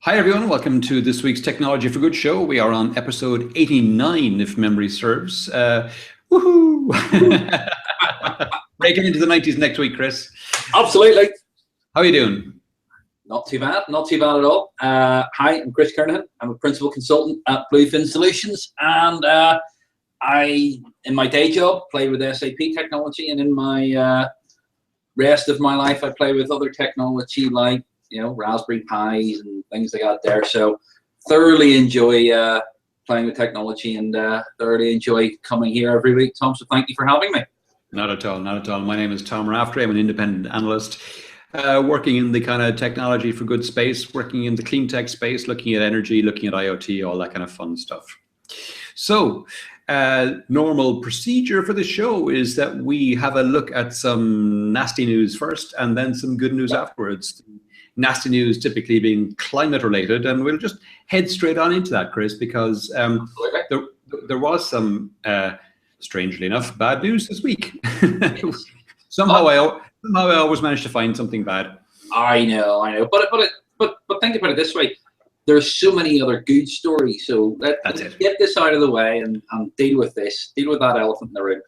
Hi everyone, welcome to this week's Technology for Good show. We are on episode 89, if memory serves. Woohoo! Breaking into the 90s next week, Chris. Absolutely. How are you doing? Not too bad at all. Hi, I'm Chris Kernahan. I'm a principal consultant at Bluefin Solutions, and I, in my day job, play with SAP technology, and in my rest of my life, I play with other technology like Raspberry Pis and things like that there. So thoroughly enjoy playing with technology and thoroughly enjoy coming here every week, Tom. So thank you for having me. Not at all, not at all. My name is Tom Raftery. I'm an independent analyst working in the kind of technology for good space, working in the clean tech space, looking at energy, looking at IoT, all that kind of fun stuff. So normal procedure for the show is that we have a look at some nasty news first and then some good news afterwards. Nasty news typically being climate related, and we'll just head straight on into that, Chris, because there was some, strangely enough, bad news this week. somehow I always manage to find something bad. I know, but think about it this way: there's so many other good stories. So let's get this out of the way and deal with that elephant in the room.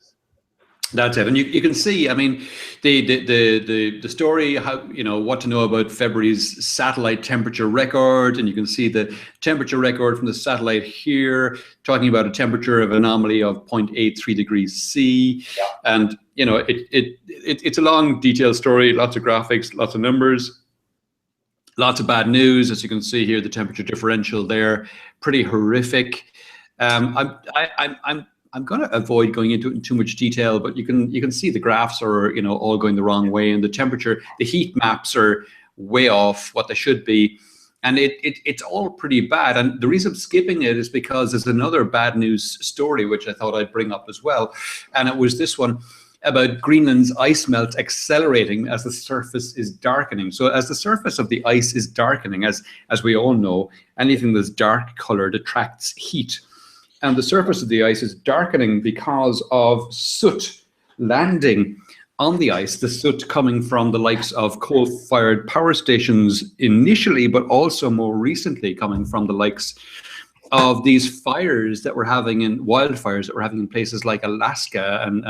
That's it, and you can see. I mean, the story, how what to know about February's satellite temperature record, and you can see the temperature record from the satellite here, talking about a temperature of anomaly of 0.83 degrees C, and it's a long, detailed story, lots of graphics, lots of numbers, lots of bad news. As you can see here, the temperature differential there, pretty horrific. I'm going to avoid going into it in too much detail, but you can see the graphs are all going the wrong way, and the temperature, the heat maps are way off what they should be, and it's all pretty bad. And the reason I'm skipping it is because there's another bad news story which I thought I'd bring up as well, and it was this one about Greenland's ice melt accelerating as the surface is darkening. So as the surface of the ice is darkening, as we all know, anything that's dark colored attracts heat. And the surface of the ice is darkening because of soot landing on the ice, the soot coming from the likes of coal-fired power stations initially, but also more recently coming from the likes of these fires that we're having wildfires that we're having in places like Alaska and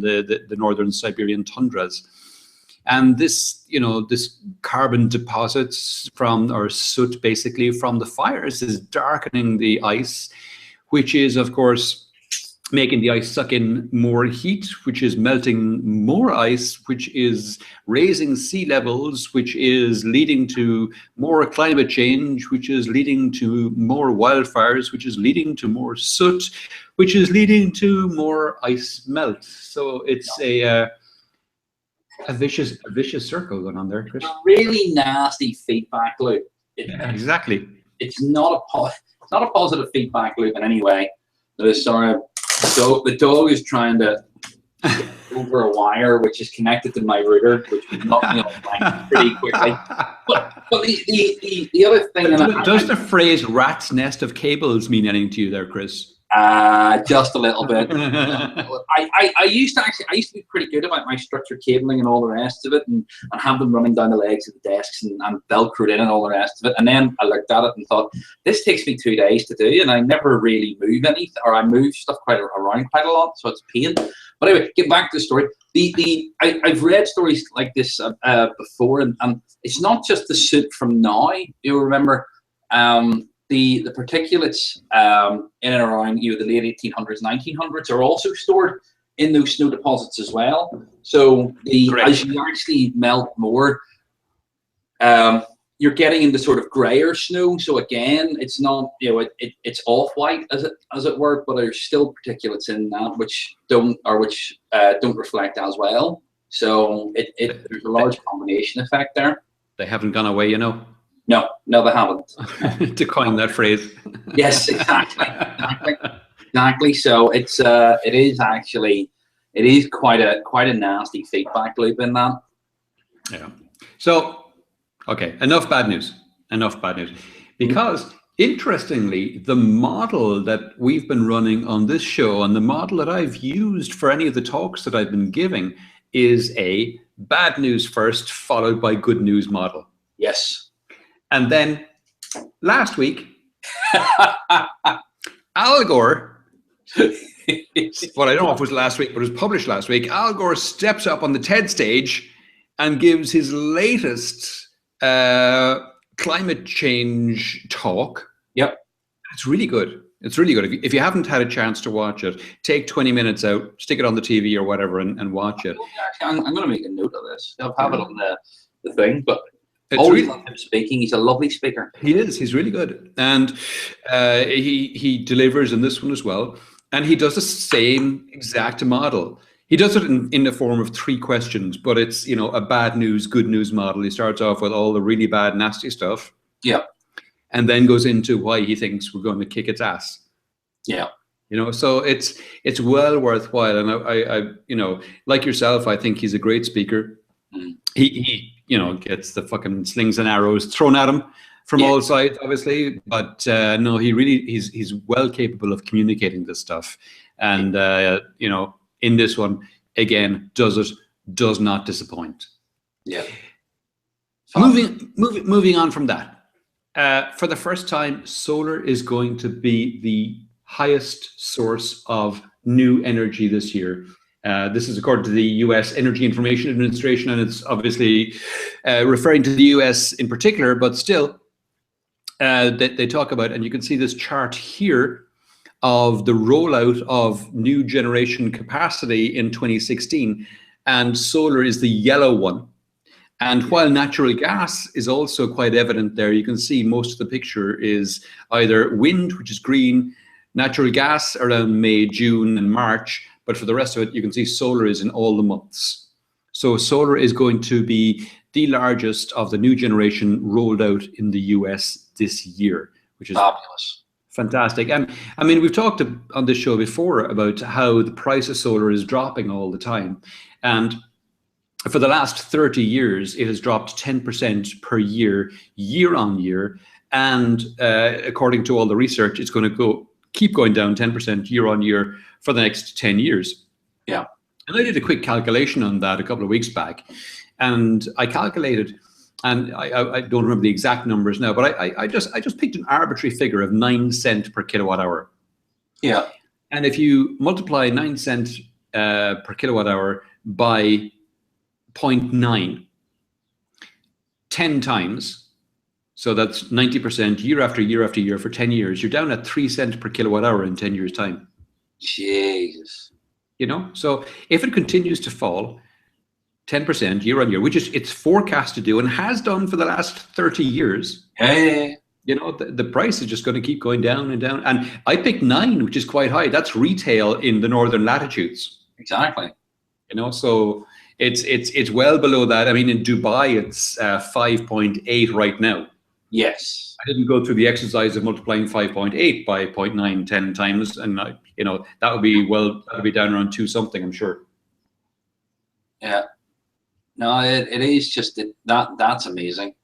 the northern Siberian tundras. And this, this carbon deposits from, or soot basically from the fires, is darkening the ice, which is, of course, making the ice suck in more heat, which is melting more ice, which is raising sea levels, which is leading to more climate change, which is leading to more wildfires, which is leading to more soot, which is leading to more ice melt. So it's a vicious circle going on there, Chris. A really nasty feedback loop. Exactly. It's not a positive feedback loop in any way. The dog is trying to get over a wire which is connected to my router, which would knock me offline pretty quickly. But the other thing, does the phrase "rat's nest of cables" mean anything to you there, Chris? Just a little bit. I used to be pretty good about my structured cabling and all the rest of it, and have them running down the legs of the desks and velcroed in and all the rest of it. And then I looked at it and thought, this takes me 2 days to do, and I never really move anything, or I move stuff around quite a lot, so it's a pain. But anyway, get back to the story. I've read stories like this before, and it's not just the soot from now. You'll remember. The particulates in and around the late 1800s, 1900s are also stored in those snow deposits as well. So as you actually melt more, you're getting into sort of grayer snow. So again, it's not it's off white as it were, but there's still particulates in that which don't reflect as well. So there's a large combination effect there. They haven't gone away, No, they haven't. To coin that phrase. Yes, exactly. So it is quite a nasty feedback loop in that. Yeah. So, okay, enough bad news. Because interestingly, the model that we've been running on this show and the model that I've used for any of the talks that I've been giving is a bad news first, followed by good news model. Yes. And then last week, Al Gore, well, I don't know if it was last week, but it was published last week. Al Gore steps up on the TED stage and gives his latest climate change talk. Yep. It's really good. It's really good. If you haven't had a chance to watch it, take 20 minutes out, stick it on the TV or whatever, and watch it. I'm going to make a note of this. I'll have it on the thing, but it's always really, love him speaking. He's a lovely speaker. He is. He's really good. And he delivers in this one as well. And he does the same exact model. He does it in the form of 3 questions, but it's, you know, a bad news, good news model. He starts off with all the really bad, nasty stuff. Yeah. And then goes into why he thinks we're going to kick its ass. Yeah. You know, so it's well worthwhile. And I you know, like yourself, I think he's a great speaker. He you know, gets the fucking slings and arrows thrown at him from all sides, obviously. But no, he's well capable of communicating this stuff. And you know, in this one, again, does not disappoint. Yeah. Moving on from that. For the first time, solar is going to be the highest source of new energy this year. This is according to the U.S. Energy Information Administration, and it's obviously referring to the U.S. in particular, but still, they talk about, and you can see this chart here of the rollout of new generation capacity in 2016, and solar is the yellow one. And while natural gas is also quite evident there, you can see most of the picture is either wind, which is green, natural gas around May, June, and March. But for the rest of it, you can see solar is in all the months. So solar is going to be the largest of the new generation rolled out in the US this year, which is fabulous. Fantastic. And I mean, we've talked on this show before about how the price of solar is dropping all the time. And for the last 30 years, it has dropped 10% per year, year on year. And according to all the research, it's going to keep going down 10% year on year for the next 10 years. Yeah. And I did a quick calculation on that a couple of weeks back. And I calculated, and I don't remember the exact numbers now, but I just picked an arbitrary figure of 9 cents per kilowatt hour. Yeah. And if you multiply 9 cents per kilowatt hour by 0.9 10 times, so that's 90% year after year after year for 10 years, you're down at 3 cents per kilowatt hour in 10 years time. Jesus. You know, so if it continues to fall 10% year on year, which is it's forecast to do and has done for the last 30 years, you know, the price is just going to keep going down and down. And I picked 9, which is quite high. That's retail in the northern latitudes. Exactly. You know, so it's well below that. I mean, in Dubai, it's 5.8 right now. Yes. I didn't go through the exercise of multiplying 5.8 by 0.9 10 times, and you know, that would be down around 2 something, I'm sure. Yeah. No, it is just that's amazing.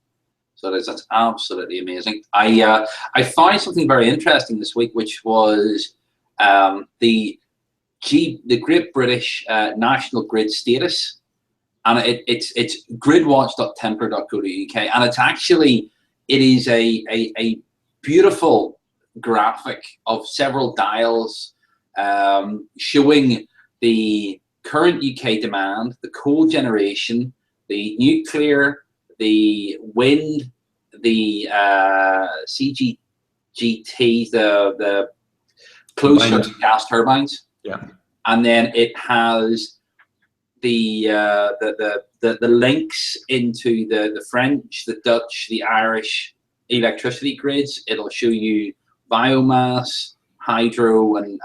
So that's absolutely amazing. I found something very interesting this week, which was the Great British National Grid status, and it's gridwatch.temper.co.uk, and it's actually it is a beautiful graphic of several dials showing the current UK demand, the coal generation, the nuclear, the wind, the CGT, the closed circuit gas turbines. Yeah. And then it has the links into the French, the Dutch, the Irish electricity grids. It'll show you biomass, hydro, and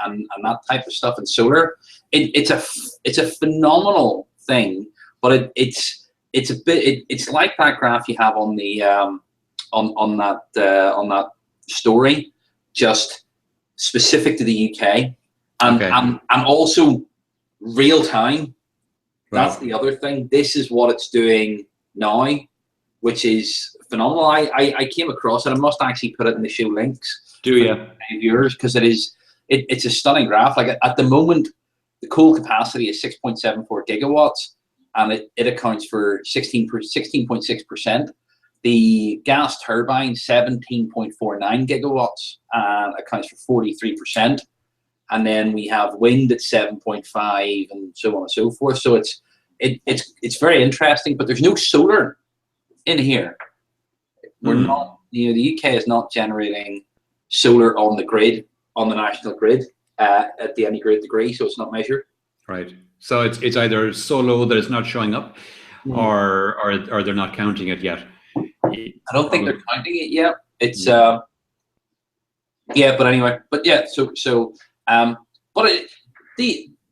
that type of stuff, and solar. It's a phenomenal thing, but it's like that graph you have on the on that story, just specific to the UK. And also real time. That's the other thing. This is what it's doing now, which is phenomenal. I came across it. I must actually put it in the show links. Do you? Viewers, because it's a stunning graph. Like at the moment, the coal capacity is 6.74 gigawatts, and it accounts for 16.6%. The gas turbine, 17.49 gigawatts, accounts for 43%. And then we have wind at 7.5 and so on and so forth. So it's very interesting, but there's no solar in here. We're not, the UK is not generating solar on the grid, on the national grid, at the any great degree, so it's not measured. Right. So it's either so low that it's not showing up, or they're not counting it yet. I don't think they're counting it yet. It's yeah, but anyway, but yeah,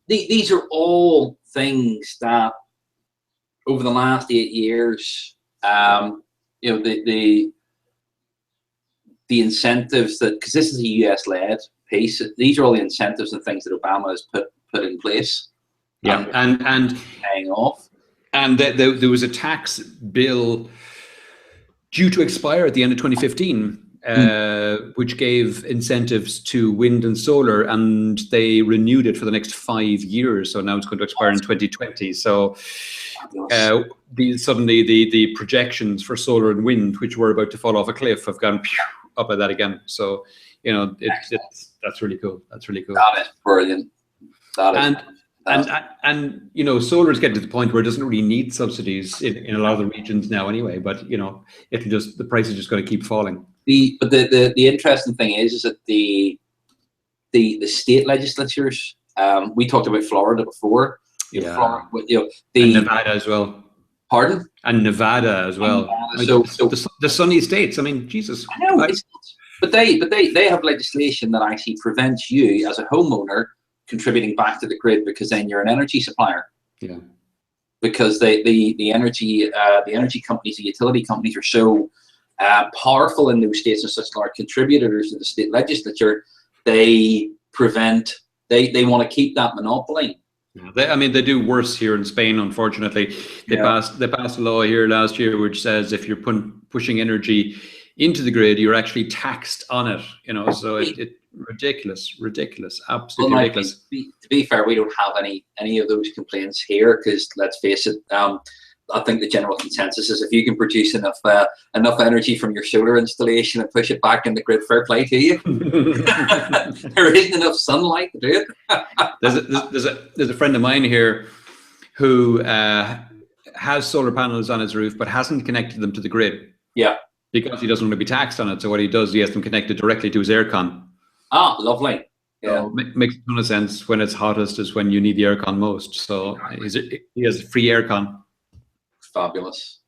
these are all things that over the last 8 years, the incentives that, because this is a US led piece, these are all the incentives and things that Obama has put in place. Yeah, and paying off. And there was a tax bill due to expire at the end of 2015, which gave incentives to wind and solar, and they renewed it for the next 5 years. So now it's going to expire in 2020. So suddenly the projections for solar and wind, which were about to fall off a cliff, have gone up at that again. So that's really cool. That's really cool. That is brilliant. And solar is getting to the point where it doesn't really need subsidies in a lot of the regions now anyway, but the price is just going to keep falling. But the interesting thing is that the state legislatures, we talked about Florida before. Yeah. Florida, and Nevada as well. Pardon? And Nevada as well. So the sunny states. I mean, Jesus. I know, but they have legislation that actually prevents you as a homeowner contributing back to the grid, because then you're an energy supplier. Yeah. Because the energy companies, the utility companies are so powerful in those states and such large contributors to the state legislature, they want to keep that monopoly. Yeah, they do worse here in Spain, unfortunately. They passed a law here last year which says if you're pushing energy into the grid, you're actually taxed on it. So it ridiculous, absolutely ridiculous. To be fair, we don't have any of those complaints here, because let's face it, I think the general consensus is if you can produce enough energy from your solar installation and push it back in the grid, fair play to you. There isn't enough sunlight to do it. There's a friend of mine here who has solar panels on his roof but hasn't connected them to the grid. Yeah. Because he doesn't want to be taxed on it. So what he does, he has them connected directly to his aircon. Ah, lovely. Yeah. So makes a ton of sense. When it's hottest is when you need the aircon most. So he has free aircon. Fabulous.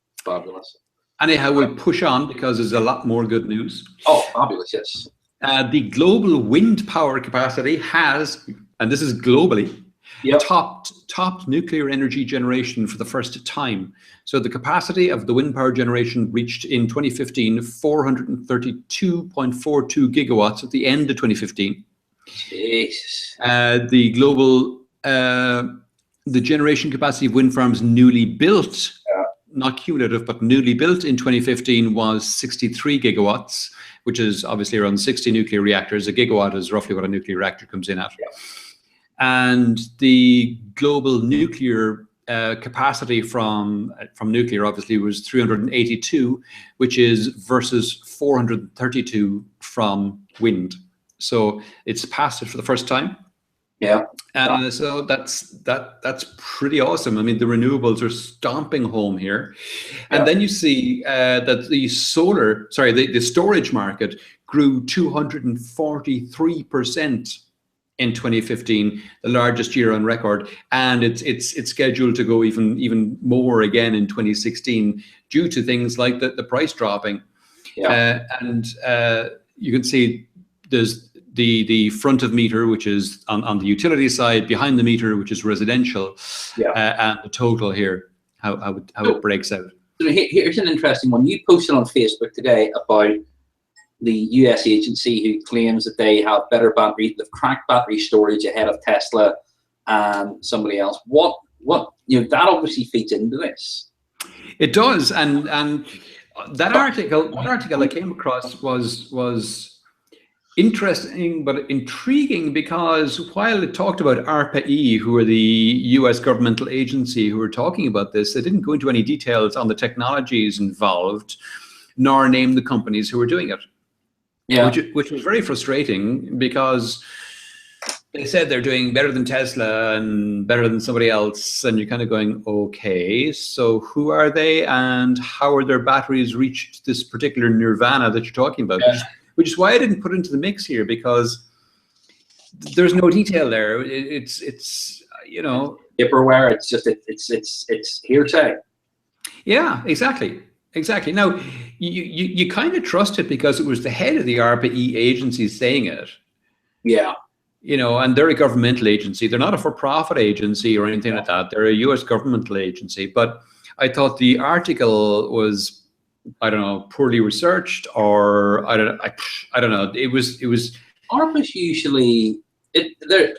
Anyhow, we'll push on because there's a lot more good news. Oh, fabulous, yes. The global wind power capacity has, and this is globally, topped nuclear energy generation for the first time. So the capacity of the wind power generation reached in 2015 432.42 gigawatts at the end of 2015. Jesus. The global the generation capacity of wind farms newly built, not cumulative, but newly built in 2015 was 63 gigawatts, which is obviously around 60 nuclear reactors. A gigawatt is roughly what a nuclear reactor comes in at. Yeah. And the global nuclear capacity from nuclear obviously was 382, which is versus 432 from wind. So it's passed it for the first time. Yeah. So that's pretty awesome. I mean, the renewables are stomping home here. And then you see that the storage market grew 243% in 2015, the largest year on record, and it's scheduled to go even more again in 2016 due to things like the price dropping. Yeah. And you can see there's the front of meter, which is on the utility side, behind the meter, which is residential, and the total here, how it breaks out. So here's an interesting one. You posted on Facebook today about the US agency who claims that they have better battery, they've cracked battery storage ahead of Tesla and somebody else. What that obviously feeds into this. It does, and that article I came across was interesting but intriguing, because while it talked about ARPA-E, who are the US governmental agency who are talking about this, they didn't go into any details on the technologies involved. nor name the companies who were doing it. Yeah. Which was very frustrating, because they said they're doing better than Tesla and better than somebody else, and you're kind of going, okay, so who are they, and how are their batteries reached this particular nirvana that you're talking about? Yeah. Which is why I didn't put it into the mix here, because there's no detail there. It's you know, Vaporware. It's just it's hearsay. Yeah, exactly. Exactly. Now, you kind of trust it because it was the head of the RPE agency saying it. Yeah. You know, and they're a governmental agency. They're not a for-profit agency or anything like that. They're a US governmental agency. But I thought the article was, I don't know, poorly researched, or I don't know. It was. ARPA's usually they're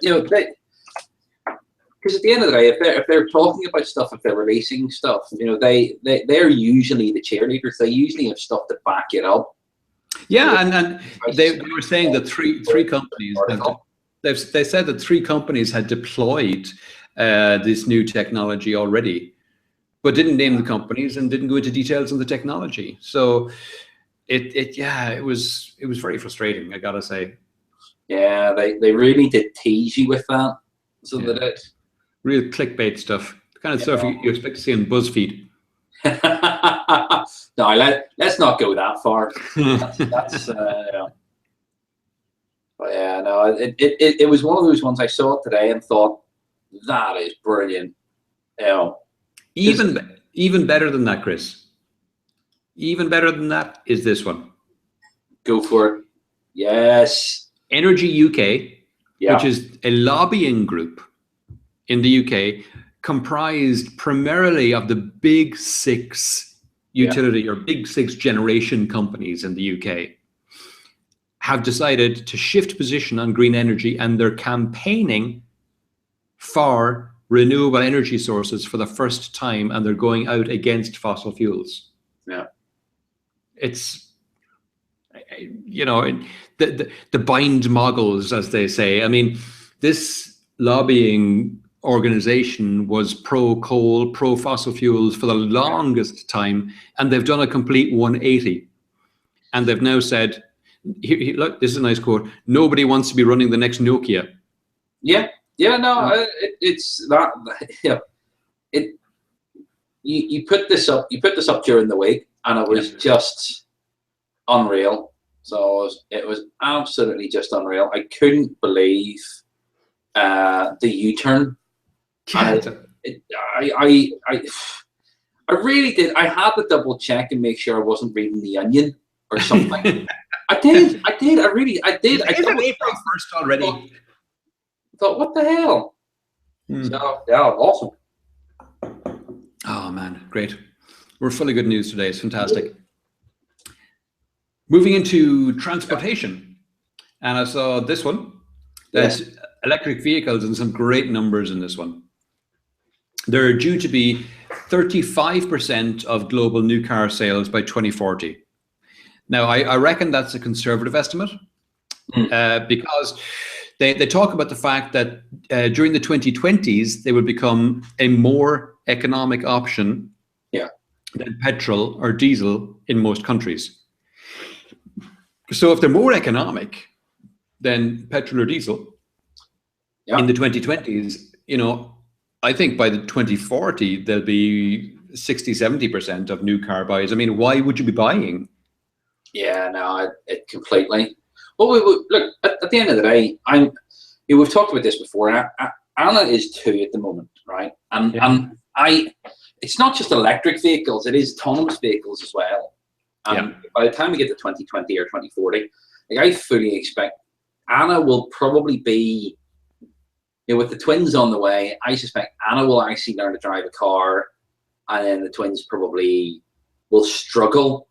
because at the end of the day, if they're talking about stuff, if they're releasing stuff, they're usually the cheerleaders. They usually have stuff to back it up. Yeah, and they were saying that three companies. They said that 3 companies had deployed this new technology already, but didn't name the companies and didn't go into details on the technology. So it was very frustrating, I gotta say. Yeah, they really did tease you with that. So Yeah. that it Real clickbait stuff, the kind of stuff you expect to see on BuzzFeed. No, let's not go that far. That's but yeah, no, it was one of those ones I saw it today and thought, that is brilliant. Even better than that, Chris. Even better than that is this one. Go for it. Yes. Energy UK, which is a lobbying group in the UK, comprised primarily of the big 6 utility or big 6 generation companies in the UK, have decided to shift position on green energy, and they're campaigning for renewable energy sources for the first time, and they're going out against fossil fuels. Yeah. It's, the bind moggles, as they say. I mean, this lobbying organization was pro-coal, pro-fossil fuels for the longest time, and they've done a complete 180. And they've now said, look, this is a nice quote, nobody wants to be running the next Nokia. Yeah. Yeah, no, it's that. Yeah, you put this up during the week, and it was just unreal. So it was absolutely just unreal. I couldn't believe the U-turn. I really did. I had to double check and make sure I wasn't reading The Onion or something. I did. I did. I double April 1st already. Thought, what the hell? So yeah, awesome. Oh man, great. We're full of good news today. It's fantastic. Moving into transportation, and I saw this one. That's electric vehicles, and some great numbers in this one. There are due to be 35% of global new car sales by 2040. Now, I reckon that's a conservative estimate because they talk about the fact that during the 2020s, they would become a more economic option than petrol or diesel in most countries. So if they're more economic than petrol or diesel in the 2020s, I think by the 2040, there'll be 60-70% of new car buys. I mean, why would you be buying? Yeah, no, it completely. Well, look, at the end of the day, we've talked about this before. Anna is 2 at the moment, right? And it's not just electric vehicles; it is autonomous vehicles as well. By the time we get to 2020 or 2040, I fully expect Anna will probably be, with the twins on the way. I suspect Anna will actually learn to drive a car, and then the twins probably will struggle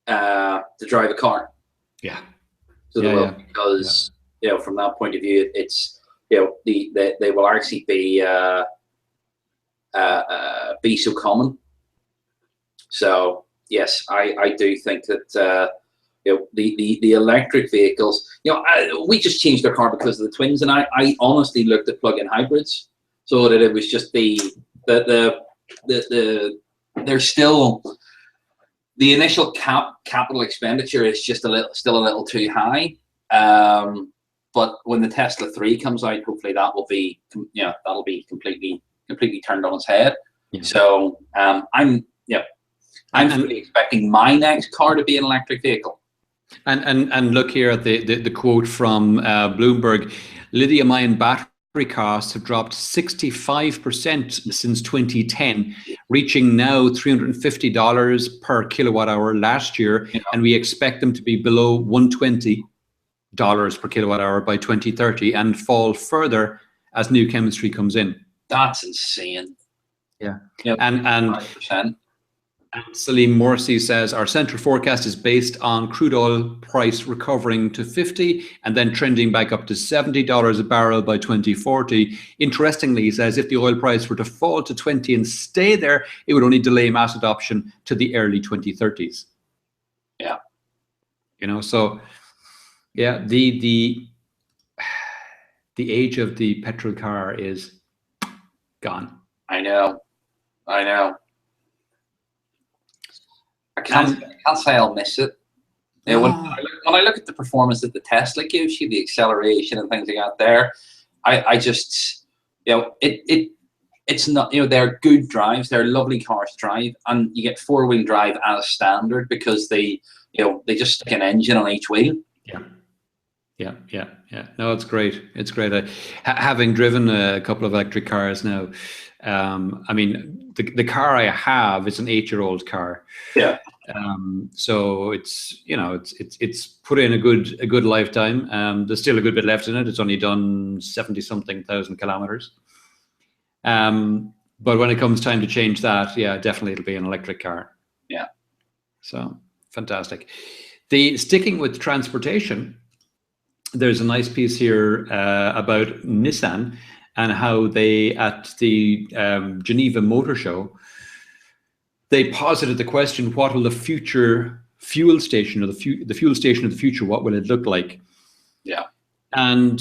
to drive a car. Yeah. So they will, because from that point of view, it's they will actually be so common. So yes, I do think that the electric vehicles. We just changed our car because of the twins, and I honestly looked at plug-in hybrids, so that it was just they're still. the initial capital expenditure is just still a little too high. But when the Tesla 3 comes out, hopefully that will be, that'll be completely turned on its head. Yeah. So I'm fully expecting my next car to be an electric vehicle. And look here at the quote from Bloomberg: lithium-ion battery costs have dropped 65% since 2010, reaching now $350 per kilowatt hour last year, and we expect them to be below $120 per kilowatt hour by 2030 and fall further as new chemistry comes in. That's insane. Yeah. Yep. And 100%. Salim Morsi says our central forecast is based on crude oil price recovering to 50 and then trending back up to $70 a barrel by 2040. Interestingly, he says if the oil price were to fall to 20 and stay there, it would only delay mass adoption to the early 2030s. Yeah. So yeah, the age of the petrol car is gone. I know. I can't say I'll miss it. No. When I look at the performance that the Tesla gives you, the acceleration and things like that there, I just, it's not, they're good drives, they're lovely cars to drive, and you get four-wheel drive as standard because they just stick an engine on each wheel. Yeah. No, it's great. It's great. Having driven a couple of electric cars now, I mean, the car I have is an 8-year-old car. Yeah. So it's put in a good lifetime. There's still a good bit left in it. It's only done 70-something thousand kilometers. But when it comes time to change that, yeah, definitely it'll be an electric car. Yeah. So fantastic. Sticking with transportation, there's a nice piece here about Nissan and how they, at the Geneva Motor Show, they posited the question, what will the future fuel station, or the fuel station of the future, what will it look like? Yeah. And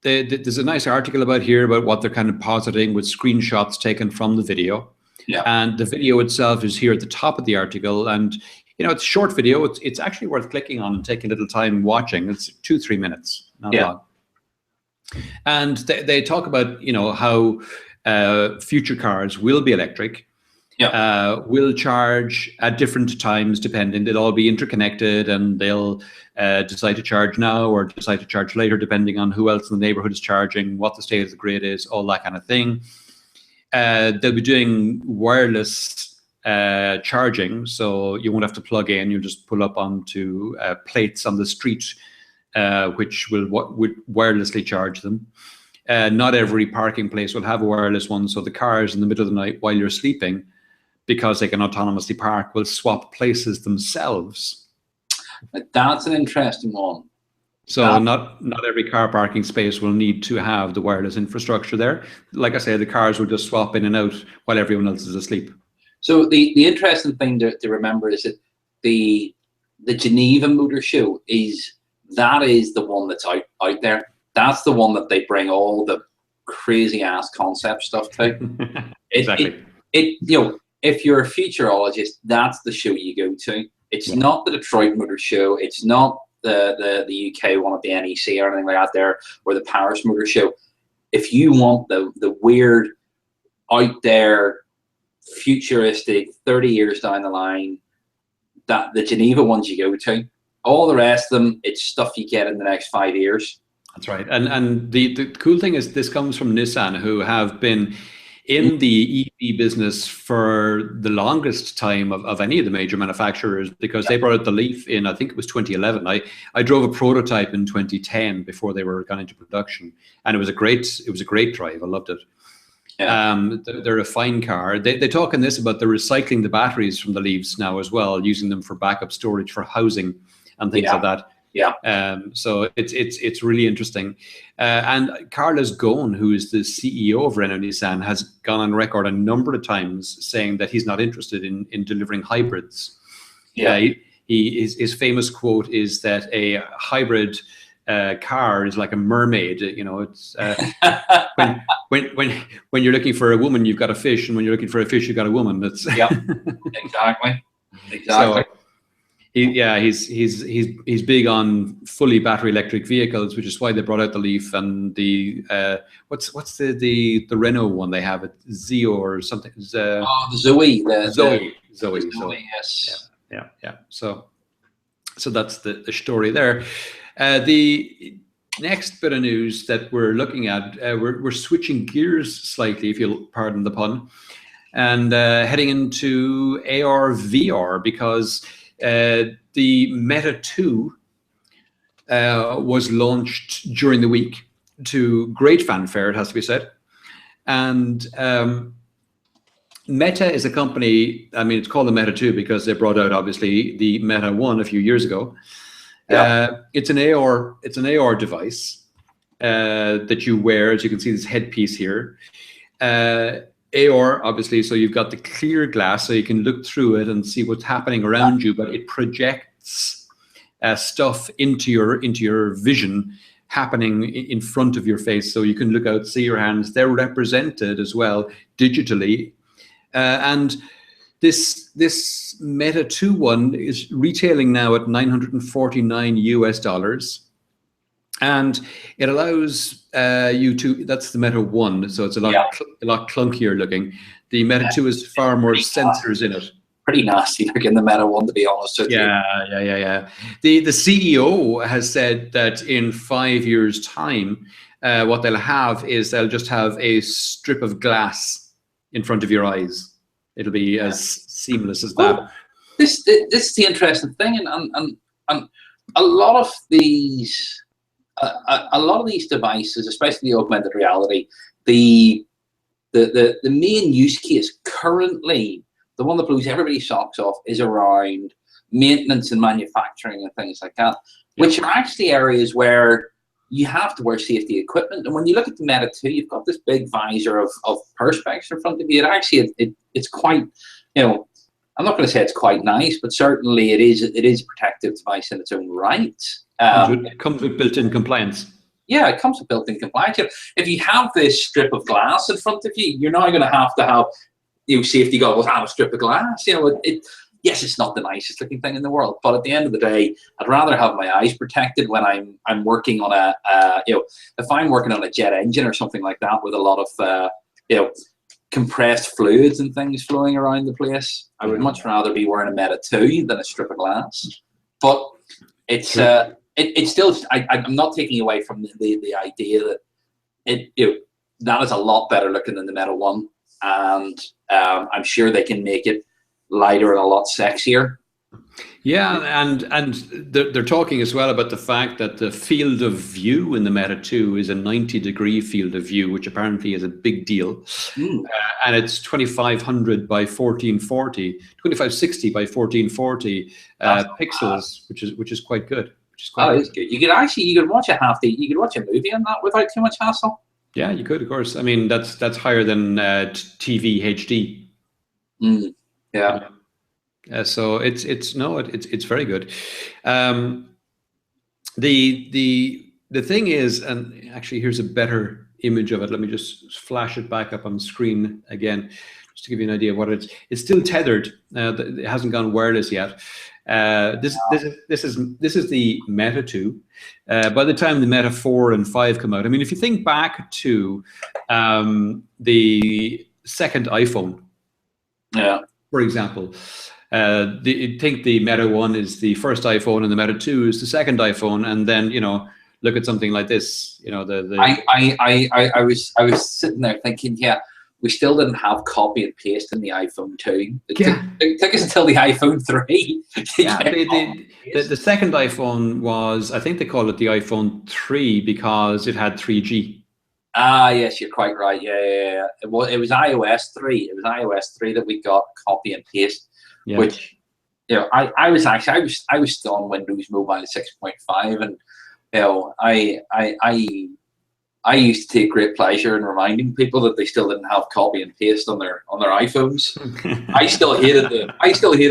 there's a nice article about what they're kind of positing with screenshots taken from the video. Yeah. And the video itself is here at the top of the article. And, it's a short video. It's actually worth clicking on and taking a little time watching. It's 2-3 minutes, not long. And they talk about, how future cars will be electric. Yeah. Will charge at different times depending. They'll all be interconnected, and they'll decide to charge now or decide to charge later depending on who else in the neighborhood is charging, what the state of the grid is, all that kind of thing. They'll be doing wireless charging, so you won't have to plug in. You'll just pull up onto plates on the street, which will wirelessly charge them. Not every parking place will have a wireless one, so the cars in the middle of the night while you're sleeping, because they can autonomously park, will swap places themselves. That's an interesting one. So not every car parking space will need to have the wireless infrastructure there. Like I say, the cars will just swap in and out while everyone else is asleep. So the interesting thing to remember is that the Geneva Motor Show is the one that's out there. That's the one that they bring all the crazy ass concept stuff to. Exactly. If you're a futurologist, that's the show you go to. It's not the Detroit Motor Show. It's not the UK one at the NEC or anything like that there, or the Paris Motor Show. If you want the weird, out there, futuristic, 30 years down the line, that the Geneva ones you go to. All the rest of them, it's stuff you get in the next 5 years. That's right. And the cool thing is this comes from Nissan, who have been in the EV business for the longest time of any of the major manufacturers, because they brought out the Leaf in, I think it was 2011. I drove a prototype in 2010 before they were gone into production, and it was a great drive. I loved it. Yeah. They're a fine car. They talk in this about they're recycling the batteries from the Leafs now as well, using them for backup storage for housing and things like that. Yeah. So it's really interesting. And Carlos Ghosn, who is the CEO of Renault Nissan, has gone on record a number of times saying that he's not interested in delivering hybrids. Yeah. His famous quote is that a hybrid car is like a mermaid. You know, it's when you're looking for a woman, you've got a fish, and when you're looking for a fish, you've got a woman. That's Yep, exactly. So he's big on fully battery electric vehicles, which is why they brought out the Leaf and the what's the Renault one they have, it Zeo or something. The Zoe. Zoe. Yes. Yeah. So that's the story there. The next bit of news that we're looking at, we're switching gears slightly, if you'll pardon the pun, and heading into AR VR, because the Meta 2 was launched during the week to great fanfare, it has to be said. And Meta is a company, I mean, it's called the Meta 2 because they brought out, obviously, the Meta 1 a few years ago. Yeah. It's an AR device that you wear, as you can see this headpiece here. AR, obviously, so you've got the clear glass, so you can look through it and see what's happening around you, but it projects stuff into your vision happening in front of your face, so you can look out, see your hands. They're represented as well digitally, and this Meta 2 one is retailing now at $949 US. And it allows you to, that's the Meta 1, so it's a lot clunkier looking. The Meta 2 is far more sensors in it. Pretty nasty looking, the Meta 1, to be honest with you. Yeah. The CEO has said that in 5 years' time, what they'll have is they'll just have a strip of glass in front of your eyes. It'll be as seamless as that. Well, this is the interesting thing, and a lot of these devices, especially the augmented reality, the main use case currently, the one that blows everybody's socks off, is around maintenance and manufacturing and things like that, which are actually areas where you have to wear safety equipment. And when you look at the Meta 2, you've got this big visor of perspex in front of you. It actually, it's quite, you know, I'm not going to say it's quite nice, but certainly it is a protective device in its own right. It comes with built-in compliance. Yeah, it comes with built-in compliance. If you have this strip of glass in front of you, you're now going to have safety goggles and a strip of glass. You know, yes, it's not the nicest looking thing in the world, but at the end of the day, I'd rather have my eyes protected when I'm working on if I'm working on a jet engine or something like that with a lot of compressed fluids and things flowing around the place. I would much rather be wearing a Meta 2 than a strip of glass. But it's still, I'm not taking away from the idea that that is a lot better looking than the Meta 1, and I'm sure they can make it lighter and a lot sexier. Yeah, and they're talking as well about the fact that the field of view in the Meta 2 is a 90-degree field of view, which apparently is a big deal. And it's 2500 by 1440, 2560 by 1440 pixels, which is quite good. It's good. You could watch a movie on that without too much hassle. Yeah, you could, of course. I mean, that's higher than TV HD. Yeah. So it's very good. The thing is, and actually here's a better image of it. Let me just flash it back up on screen again, just to give you an idea of what it's still tethered. It hasn't gone wireless yet. This is the Meta 2. By the time the Meta 4 and 5 come out, I mean, if you think back to the second iPhone, for example, think the Meta 1 is the first iPhone and the Meta 2 is the second iPhone, and then look at something like this. I was sitting there thinking, we still didn't have copy and paste in the iPhone 2. It took us until the iPhone 3. The second iPhone was, I think they call it the iPhone 3 because it had 3G. Yes, you're quite right. Yeah. It was iOS 3. It was iOS 3 that we got copy and paste, which I was still on Windows Mobile 6.5, and I used to take great pleasure in reminding people that they still didn't have copy and paste on their iPhones. I still hated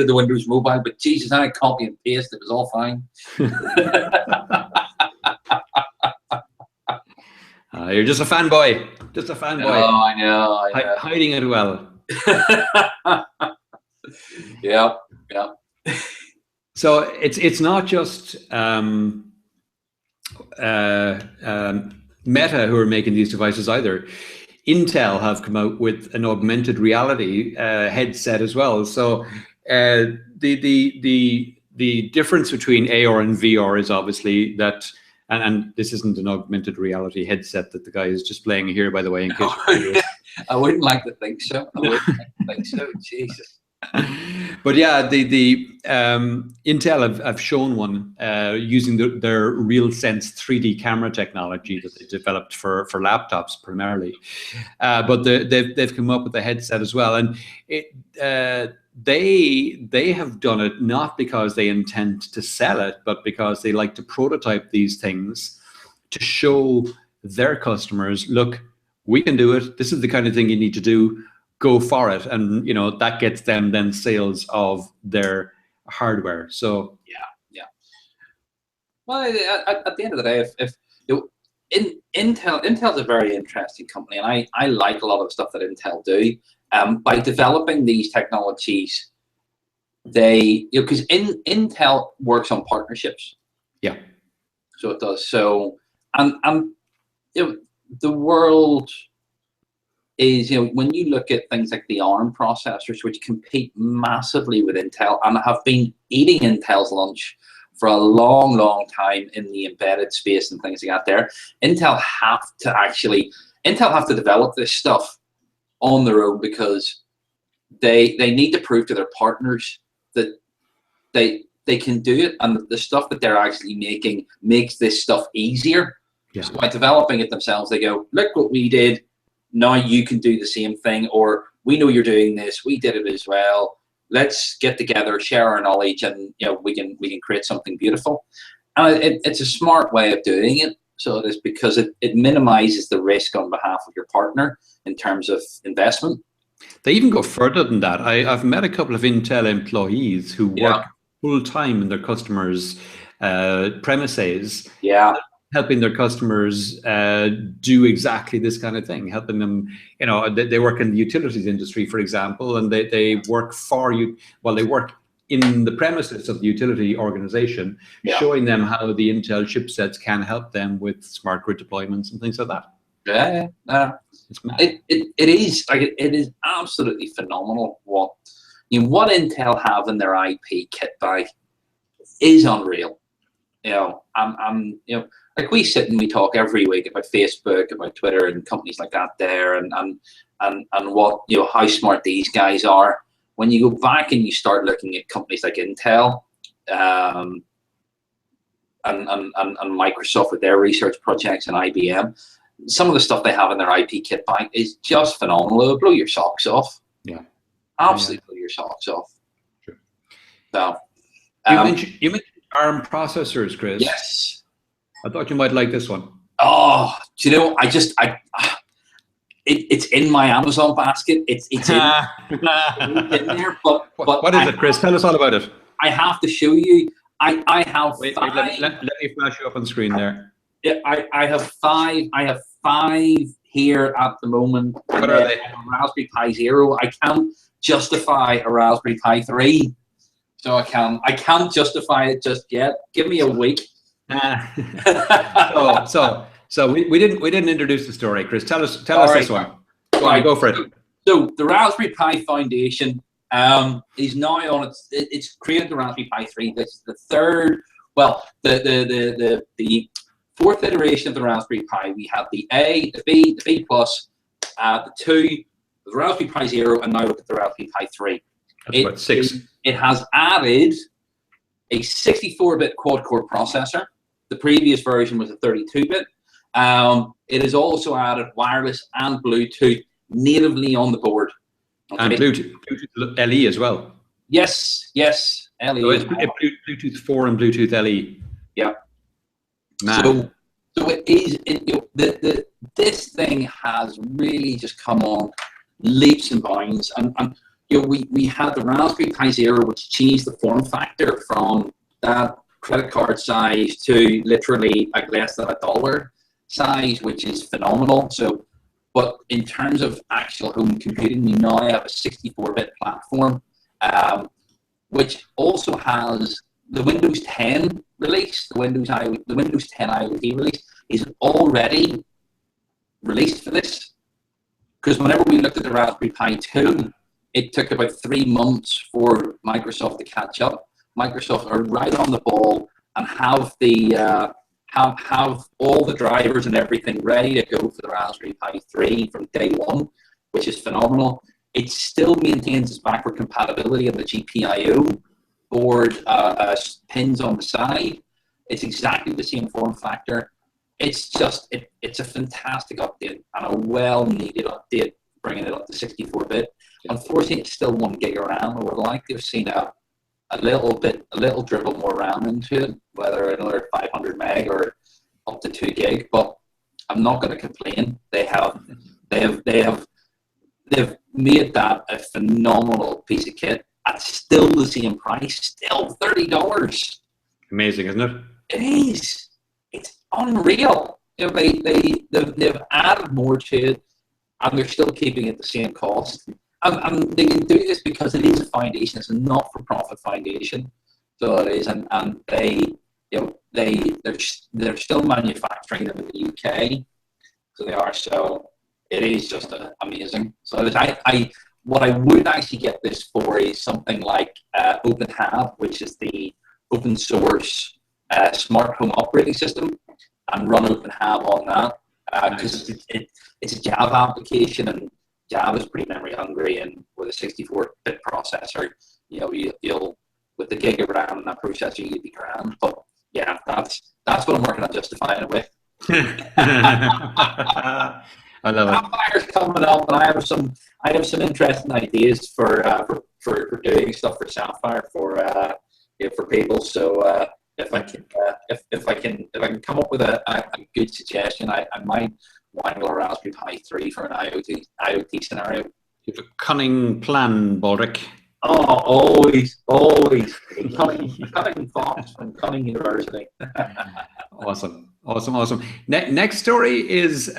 the Windows Mobile, but Jesus, I had copy and paste. It was all fine. You're just a fanboy. Just a fanboy. Oh, I know. Hiding it well. Yeah. So it's not just Meta who are making these devices either. Intel have come out with an augmented reality headset as well. So the difference between AR and VR is obviously that, and this isn't an augmented reality headset that the guy is displaying here, by the way, in case I wouldn't like to think so. Jesus. But yeah, the Intel have shown one using their RealSense 3D camera technology that they developed for laptops primarily. But they've come up with a headset as well, and they have done it not because they intend to sell it, but because they like to prototype these things to show their customers, look, we can do it. This is the kind of thing you need to do. Go for it, and that gets them then sales of their hardware. So yeah. Well, at the end of the day, if Intel's a very interesting company, and I like a lot of the stuff that Intel do. By developing these technologies, they because Intel works on partnerships. Yeah. So it does. So and the world is, when you look at things like the ARM processors, which compete massively with Intel and have been eating Intel's lunch for a long, long time in the embedded space and things like that there, Intel have to develop this stuff on their own because they need to prove to their partners that they can do it, and the stuff that they're actually making makes this stuff easier. Yeah. So by developing it themselves, they go, look what we did. Now you can do the same thing, or we know you're doing this. We did it as well. Let's get together, share our knowledge, and we can create something beautiful. And it's a smart way of doing it. So it is, because it minimizes the risk on behalf of your partner in terms of investment. They even go further than that. I've met a couple of Intel employees who work full time in their customers' premises. Yeah. Helping their customers do exactly this kind of thing, helping them, they work in the utilities industry, for example, and they work for you, they work in the premises of the utility organization, showing them how the Intel chipsets can help them with smart grid deployments and things like that. Yeah, it is absolutely phenomenal what Intel have in their IP kit bag is unreal. Like we sit and we talk every week about Facebook, about Twitter, and companies like that there, and what how smart these guys are. When you go back and you start looking at companies like Intel, and Microsoft with their research projects, and IBM, some of the stuff they have in their IP kit bank is just phenomenal. It'll blow your socks off. Yeah, absolutely blow your socks off. Sure. So, you mentioned ARM processors, Chris. Yes. I thought you might like this one. Oh, do you know? It's in my Amazon basket. It's in there. But what is it, Chris? Tell us all about it. I have to show you. I have. Wait, let me flash you up on screen there. Yeah, I have five. I have 5 here at the moment. What are they? A Raspberry Pi Zero. I can't justify a Raspberry Pi 3, so I can't justify it just yet. Give me a week. So we didn't introduce the story, Chris. Tell us this one. Go for it. So the Raspberry Pi Foundation is now on it's created the Raspberry Pi 3. This is the third. Well, the 4th iteration of the Raspberry Pi. We have the A, the B, the B plus, the 2, the Raspberry Pi Zero, and now look at the Raspberry Pi 3. That's about 6. It has added a 64-bit quad-core processor. The previous version was a 32-bit. It has also added wireless and Bluetooth natively on the board. Okay. And Bluetooth LE as well. Yes, LE. So it's Bluetooth 4 and Bluetooth LE. Yeah. Man. So it is. This thing has really just come on leaps and bounds, and we had the Raspberry Pi Zero, which changed the form factor from that credit card size to literally like less than $1 size, which is phenomenal. So, but in terms of actual home computing, we now have a 64-bit platform, which also has the Windows 10 release. The Windows 10 IoT release is already released for this. Because whenever we looked at the Raspberry Pi 2, it took about 3 months for Microsoft to catch up. Microsoft are right on the ball and have the have all the drivers and everything ready to go for the Raspberry Pi 3 from day one, which is phenomenal. It still maintains its backward compatibility of the GPIO board pins on the side. It's exactly the same form factor. It's just, it's a fantastic update and a well-needed update, bringing it up to 64-bit. Unfortunately, it's still 1 gig of RAM. I would like to have seen a little dribble more RAM into it, whether another 500 meg or up to 2 gig. But I'm not going to complain. They've made that a phenomenal piece of kit at still the same price, still $30. Amazing, isn't it? It is. It's unreal. You know, they've added more to it, and they're still keeping it the same cost. And they can do this because it is a foundation. It's a not-for-profit foundation, so it is. And they're still manufacturing them in the UK, so they are. So it is just amazing. So what I would actually get this for is something like OpenHAB, which is the open source smart home operating system, and run OpenHAB on that, because it's a Java application, and Java is pretty memory hungry, and with a 64-bit processor, you'll with the gig of RAM and that processor, you'd be grand. But yeah, that's what I'm working on justifying it with. I love it. Sapphires coming up, and I have some interesting ideas for doing stuff for Sapphire for people. So if I can come up with a good suggestion, I might wangle a Raspberry Pi 3 for an IoT scenario. You have a cunning plan, Baldric. Oh, always cunning fox from Cunning University. Awesome. Next story is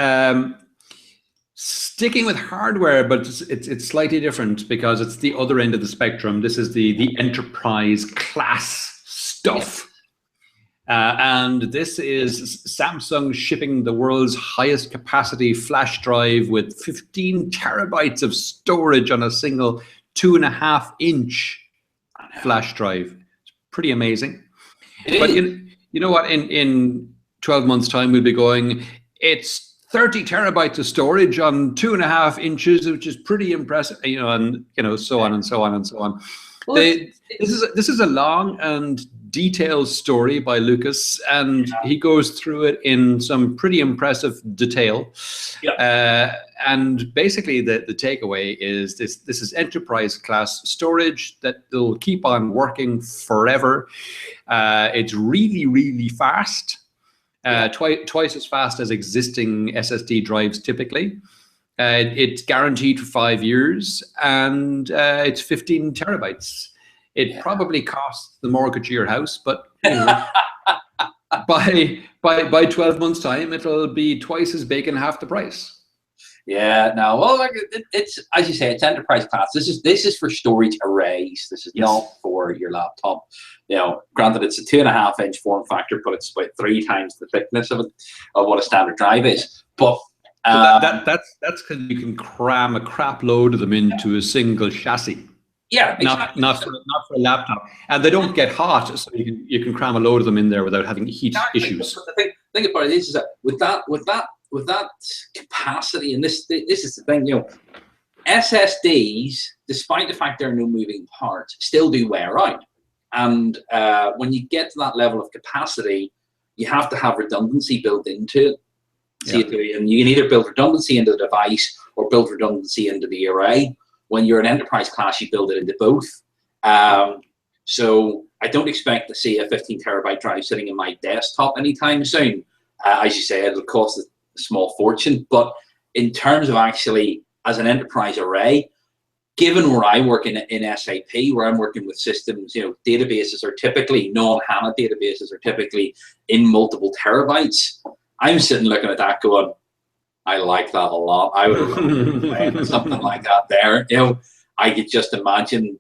sticking with hardware, but it's slightly different because it's the other end of the spectrum. This is the enterprise class stuff. And this is Samsung shipping the world's highest capacity flash drive with 15 terabytes of storage on a single 2.5-inch flash drive. It's pretty amazing. But you know what? In 12 months' time, we'll be going, it's 30 terabytes of storage on 2.5 inches, which is pretty impressive, and so on and so on and so on. Well, this is a long and detailed story by Lucas, and he goes through it in some pretty impressive detail. Yeah. And basically, the takeaway is this is enterprise class storage that will keep on working forever. It's really, really fast, twice as fast as existing SSD drives typically. It's guaranteed for 5 years, and it's 15 terabytes. It probably costs the mortgage of your house, but by 12 months' time, it'll be twice as big and half the price. Yeah, no, well, it's as you say, it's enterprise class. This is for storage arrays. This is not for your laptop. Granted, it's a 2.5-inch form factor, but it's about 3 times the thickness of what a standard drive is. But that's because you can cram a crap load of them into a single chassis. Yeah, exactly. Not for a laptop, and they don't get hot, so you can cram a load of them in there without having heat issues. But the thing about it is that with that capacity, and this is the thing, SSDs, despite the fact there are no moving parts, still do wear out. And when you get to that level of capacity, you have to have redundancy built into it. And you can either build redundancy into the device or build redundancy into the array. When you're an enterprise class, you build it into both. So I don't expect to see a 15 terabyte drive sitting in my desktop anytime soon. As you say, it'll cost a small fortune. But in terms of actually as an enterprise array, given where I work in SAP, where I'm working with systems, databases are typically, non-HANA databases are typically in multiple terabytes. I'm sitting looking at that going, I like that a lot. I would love something like that there. You know, I could just imagine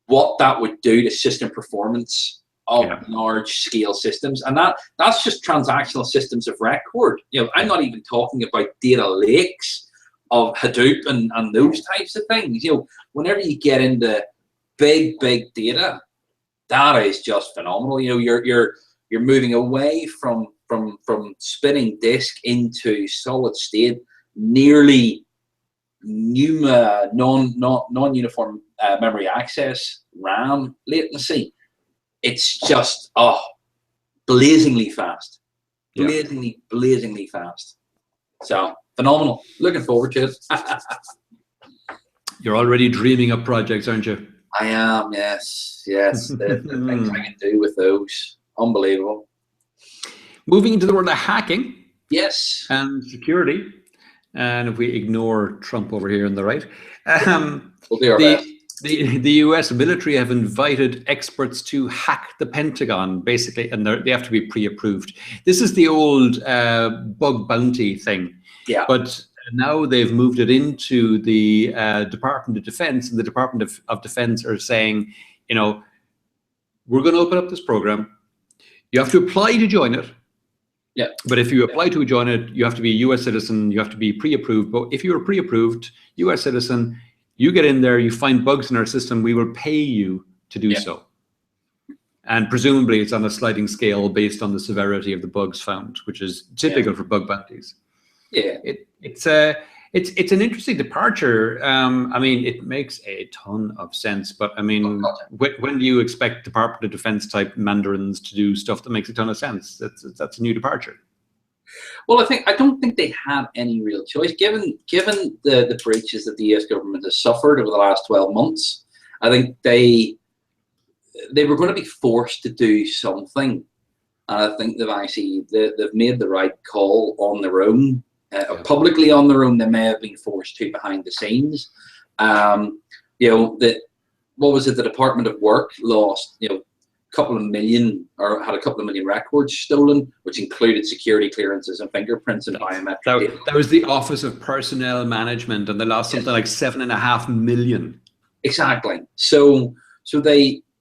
what that would do to system performance of large scale systems. And that's just transactional systems of record. You know, I'm not even talking about data lakes of Hadoop and those types of things. You know, whenever you get into big data, that is just phenomenal. You know, you're moving away from spinning disk into solid state, nearly non-uniform memory access, RAM latency. It's just blazingly fast, blazingly fast. So phenomenal. Looking forward to it. You're already dreaming up projects, aren't you? I am. Yes. The things I can do with those, unbelievable. Moving into the world of hacking. Yes. And security. And if we ignore Trump over here on the right, we'll do our best. The US military have invited experts to hack the Pentagon, basically, and they have to be pre-approved. This is the old bug bounty thing. Yeah. But now they've moved it into the Department of Defense, and the Department of Defense are saying, you know, we're going to open up this program. You have to apply to join it. Yeah. But if you apply to join it, you have to be a US citizen, you have to be pre-approved. But if you're a pre-approved US citizen, you get in there, you find bugs in our system, we will pay you to do so. And presumably it's on a sliding scale based on the severity of the bugs found, which is typical for bug bounties. Yeah. It's an interesting departure. I mean, it makes a ton of sense, but I mean, when do you expect Department of Defense type mandarins to do stuff that makes a ton of sense? That's a new departure. Well, I don't think they had any real choice, given the breaches that the US government has suffered over the last 12 months. I think they were going to be forced to do something, and I think they've made the right call on their own. Publicly on their own, they may have been forced to behind the scenes. You know, what was it? The Department of Work lost, you know, had a couple of million records stolen, which included security clearances and fingerprints and biometric data. That was the Office of Personnel Management, and they lost something like 7.5 million. Exactly. So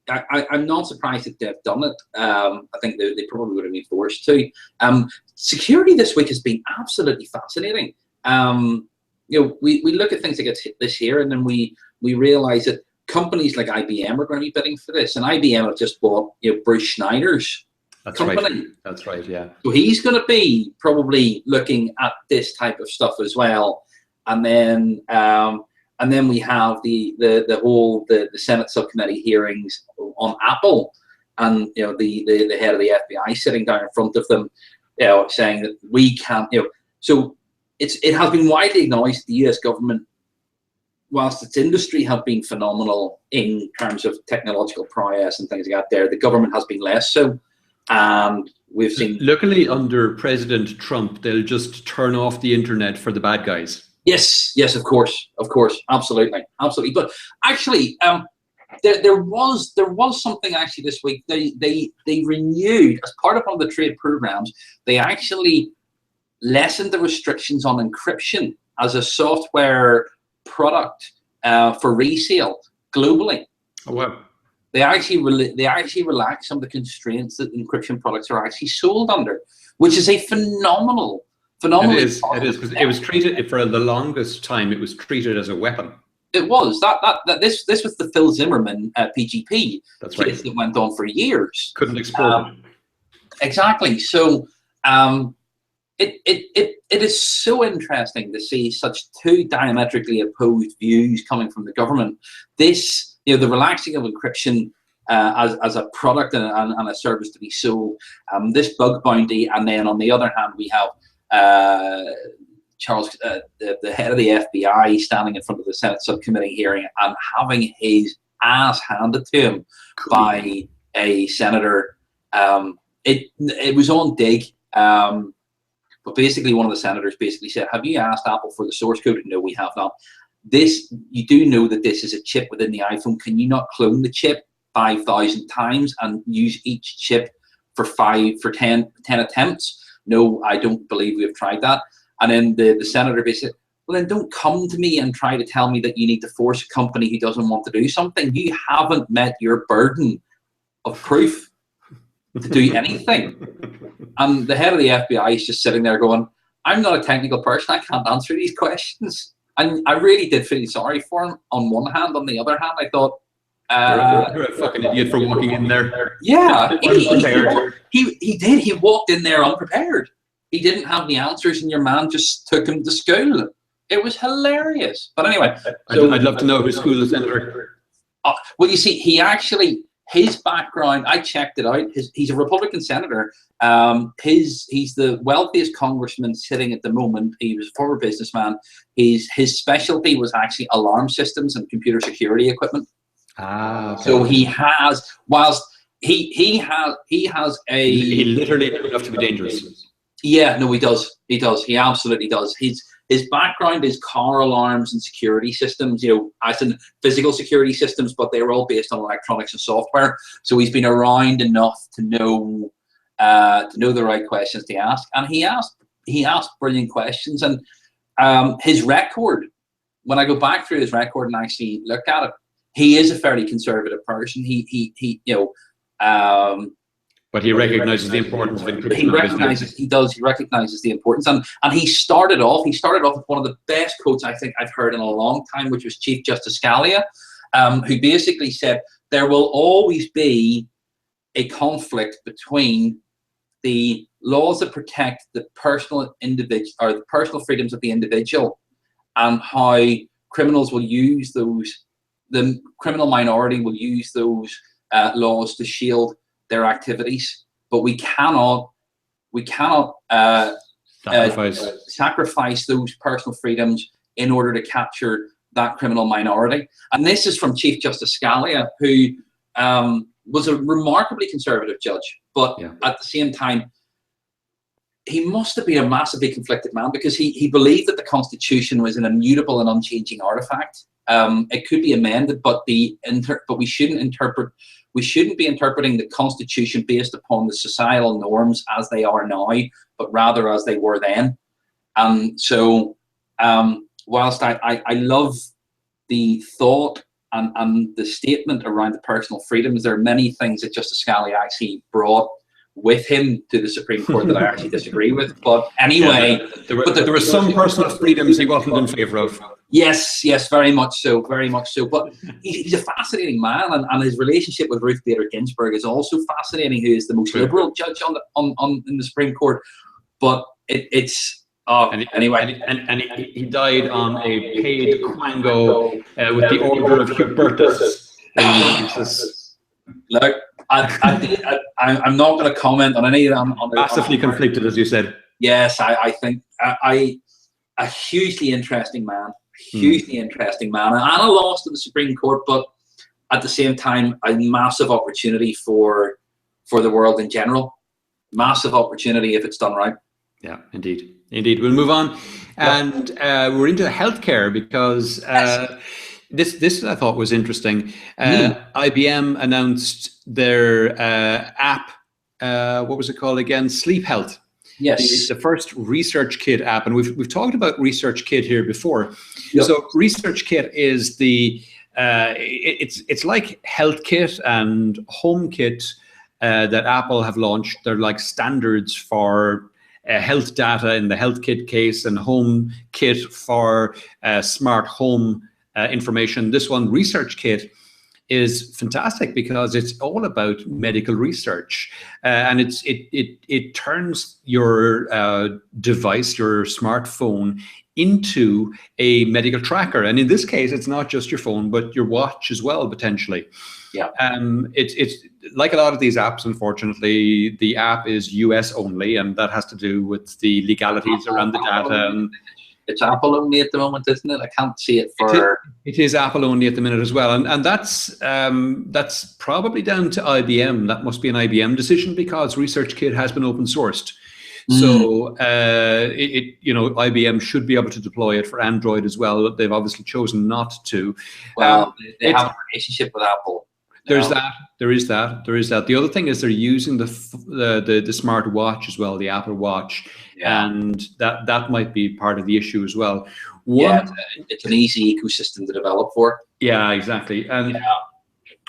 I'm not surprised that they've done it. I think they probably would have been forced to. Security this week has been absolutely fascinating. You know, we look at things like this here, and then we realize that companies like IBM are going to be bidding for this, and IBM have just bought, you know, Bruce Schneider's company. Right. That's right. Yeah. So he's going to be probably looking at this type of stuff as well, and then we have the Senate subcommittee hearings on Apple, and you know the head of the FBI sitting down in front of them, you know, saying that we can't, you know. So it has been widely acknowledged the US government, whilst its industry have been phenomenal in terms of technological prowess and things like that, the government has been less so. And we've seen, luckily under President Trump, they'll just turn off the internet for the bad guys. Yes, of course, absolutely. But actually, there was something actually this week. They renewed, as part of one of the trade programs, they actually lessened the restrictions on encryption as a software product for resale globally. Oh wow! They actually relaxed some of the constraints that encryption products are actually sold under, which is a phenomenal. It is because it was treated for the longest time. It was treated as a weapon. It was this was the Phil Zimmerman PGP. That's right. That went on for years. Couldn't explode. Exactly. So it is so interesting to see such two diametrically opposed views coming from the government. This, you know, the relaxing of encryption as a product and a service to be sold, this bug bounty, and then on the other hand we have Charles, the head of the FBI, standing in front of the Senate subcommittee hearing and having his ass handed to him by a senator. It was on Dig. But basically, one of the senators basically said, "Have you asked Apple for the source code?" No, we have not. You do know that this is a chip within the iPhone. Can you not clone the chip 5,000 times and use each chip for 10 attempts? no, I don't believe we've tried that. And then the senator basically said, well, then don't come to me and try to tell me that you need to force a company who doesn't want to do something. You haven't met your burden of proof to do anything. And the head of the FBI is just sitting there going, I'm not a technical person. I can't answer these questions. And I really did feel sorry for him on one hand. On the other hand, I thought, you're a fucking idiot for walking in there. Yeah, he did. He walked in there unprepared. He didn't have the answers, and your man just took him to school. It was hilarious. But anyway, so, I'd love to know whose school the senator. Well, you see, he actually, his background, I checked it out. He's a Republican senator. He's the wealthiest congressman sitting at the moment. He was a former businessman. His specialty was actually alarm systems and computer security equipment. Okay. So he has, whilst he has a, he literally knew enough to be dangerous. Yeah, no, he does. He does. He absolutely does. His background is car alarms and security systems, you know, as in physical security systems, but they were all based on electronics and software. So he's been around enough to know the right questions to ask, and he asked brilliant questions. And his record, when I go back through his record and actually look at it, he is a fairly conservative person. He you know. But he recognizes the importance of encryption. He recognizes the importance, and he started off with one of the best quotes I think I've heard in a long time, which was Chief Justice Scalia, who basically said there will always be a conflict between the laws that protect the personal individual or the personal freedoms of the individual, and how criminals will use those. The criminal minority will use those laws to shield their activities, but we cannot sacrifice those personal freedoms in order to capture that criminal minority. And this is from Chief Justice Scalia, who was a remarkably conservative judge, but at the same time, he must have been a massively conflicted man, because he believed that the Constitution was an immutable and unchanging artifact. It could be amended, but we shouldn't be interpreting the Constitution based upon the societal norms as they are now, but rather as they were then. So whilst I love the thought and the statement around the personal freedoms, there are many things that Justice Scalia actually brought with him to the Supreme Court that I actually disagree with. But anyway, there were some personal freedoms he wasn't in favour of. Yes, very much so, very much so. But he's a fascinating man, and his relationship with Ruth Bader Ginsburg is also fascinating, who is the most liberal judge in the Supreme Court. But anyway. And he died on a paid quango with the order of Hubertus. Look, I'm not going to comment on any of them. Massively conflicted, as you said. Yes, I think a hugely interesting man. Interesting man, and a loss to the Supreme Court, but at the same time a massive opportunity for the world in general. Massive opportunity if it's done right. Yeah, indeed. We'll move on, and we're into healthcare, because this I thought was interesting. IBM announced their app. What was it called again? Sleep Health. Yes, the first ResearchKit app, and we've talked about ResearchKit here before. Yep. So ResearchKit is it's like HealthKit and HomeKit that Apple have launched. They're like standards for health data in the HealthKit case, and HomeKit for smart home information. This one, ResearchKit, is fantastic because it's all about medical research, and it turns your device, your smartphone, into a medical tracker. And in this case, it's not just your phone, but your watch as well, potentially. Yeah. It's like a lot of these apps, unfortunately, the app is US only, and that has to do with the legalities around the data. And it's Apple only at the moment, isn't it? I can't see it for. It is Apple only at the minute as well, and that's probably down to IBM. That must be an IBM decision, because ResearchKit has been open sourced. So IBM should be able to deploy it for Android as well. They've obviously chosen not to. Well, they have a relationship with Apple. There's that. There is that. There is that. The other thing is they're using the smart watch as well, the Apple Watch, and that might be part of the issue as well. It's an easy ecosystem to develop for. Yeah, exactly. And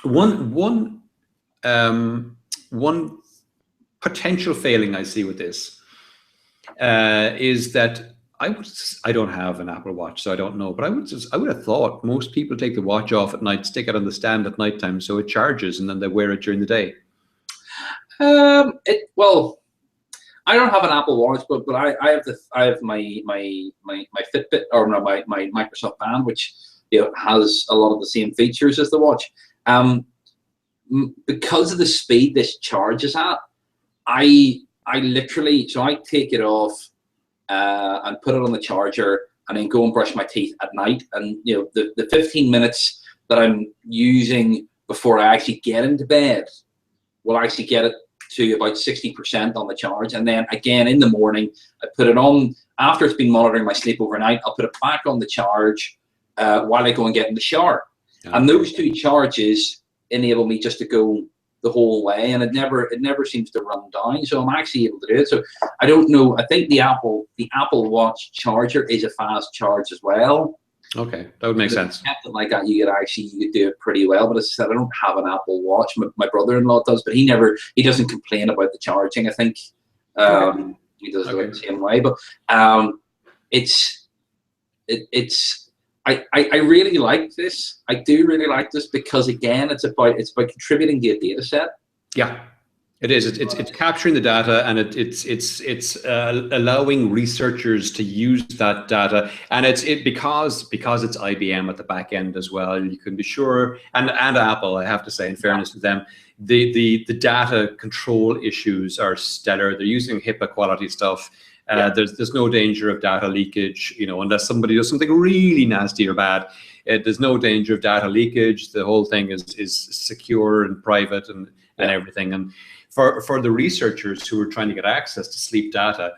one potential failing I see with this is that I don't have an Apple Watch, so I don't know. But I would have thought most people take the watch off at night, stick it on the stand at nighttime, so it charges, and then they wear it during the day. Well, I don't have an Apple Watch, but I have my Fitbit, or no, my Microsoft Band, which has a lot of the same features as the watch. Because of the speed this charges at, I literally, so I take it off and put it on the charger, and then go and brush my teeth at night. And the 15 minutes that I'm using before I actually get into bed will actually get it to about 60% on the charge. And then again in the morning, I put it on after it's been monitoring my sleep overnight. I'll put it back on the charge while I go and get in the shower. And those two charges enable me just to go the whole way, and it never seems to run down. So I'm actually able to do it. So I don't know. I think the Apple Watch charger is a fast charge as well. Okay, that would make sense. Something like that, you could do it pretty well. But as I said, I don't have an Apple Watch. My brother-in-law does, but he doesn't complain about the charging. I think he does it the same way. But I really like this. I do really like this because again, it's about contributing to a data set. Yeah, it is. It's capturing the data, and it's allowing researchers to use that data, and because it's IBM at the back end as well. You can be sure, and Apple, I have to say, in fairness to them, the data control issues are stellar. They're using HIPAA quality stuff. There's no danger of data leakage, unless somebody does something really nasty or bad. There's no danger of data leakage. The whole thing is secure and private and everything. And for the researchers who are trying to get access to sleep data,